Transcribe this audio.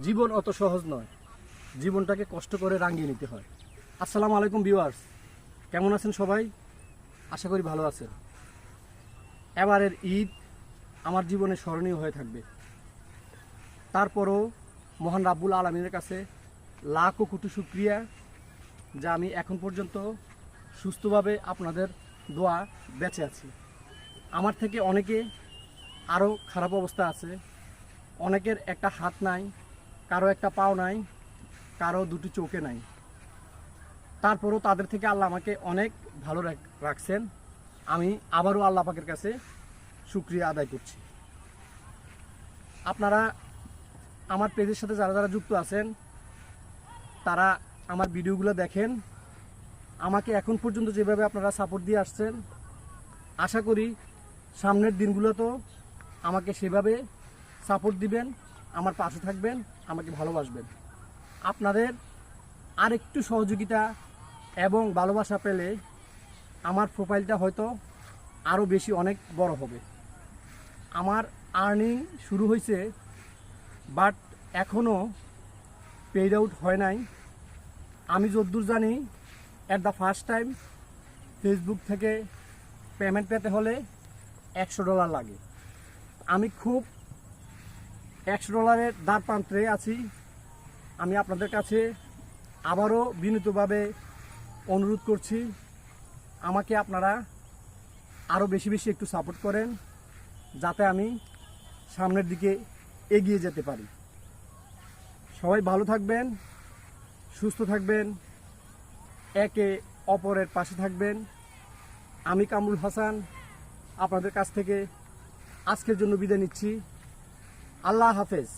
জীবন অত সহজ নয়, জীবনটাকে কষ্ট করে রাঙিয়ে নিতে হয়। আসসালামু আলাইকুম ভিউয়ার্স, কেমন আছেন সবাই? আশা করি ভালো আছেন। এবারের ঈদ আমার জীবনে স্মরণীয় হয়ে থাকবে। তারপরও মহান রাব্বুল আলামিনের কাছে লাখ ও কোটি শুকরিয়া যা আমি এখন পর্যন্ত সুস্থভাবে আপনাদের দোয়া বেঁচে আছি। আমার থেকে অনেকে আরও খারাপ অবস্থা আছে, অনেকের একটা হাত নাই, কারো একটা পাও নাই, কারো দুটি চোখে নাই। তারপরও তাদের থেকে আল্লাহ আমাকে অনেক ভালো রাখছেন। আমি আবারও আল্লাহ পাকের কাছে শুকরিয়া আদায় করছি। আপনারা আমার পেজের সাথে যারা যারা যুক্ত আছেন তারা আমার ভিডিওগুলো দেখেন। আমাকে এখন পর্যন্ত যেভাবে আপনারা সাপোর্ট দিয়ে আসছেন, আশা করি সামনের দিনগুলোতেও আমাকে সেভাবে সাপোর্ট দিবেন, আমার পাশে থাকবেন, আমাকে ভালোবাসবেন। আপনাদের আরেকটু সহযোগিতা এবং ভালোবাসা পেলে আমার প্রোফাইলটা হয়তো আরও বেশি অনেক বড় হবে। আমার আর্নিং শুরু হয়েছে, বাট এখনও পেইড আউট হয় নাই। আমি যতদূর জানি at the first time Facebook থেকে পেমেন্ট পেতে হলে $100 লাগে। আমি খুব $100 দ্বার প্রান্তে আছি। আমি আপনাদের কাছে আবারও বিনীতভাবে অনুরোধ করছি, আমাকে আপনারা আরও বেশি বেশি একটু সাপোর্ট করেন, যাতে আমি সামনের দিকে এগিয়ে যেতে পারি। সবাই ভালো থাকবেন, সুস্থ থাকবেন, একে অপরের পাশে থাকবেন। আমি কামরুল হাসান আপনাদের কাছ থেকে আজকের জন্য বিদায় নিচ্ছি। আল্লাহ হাফেজ।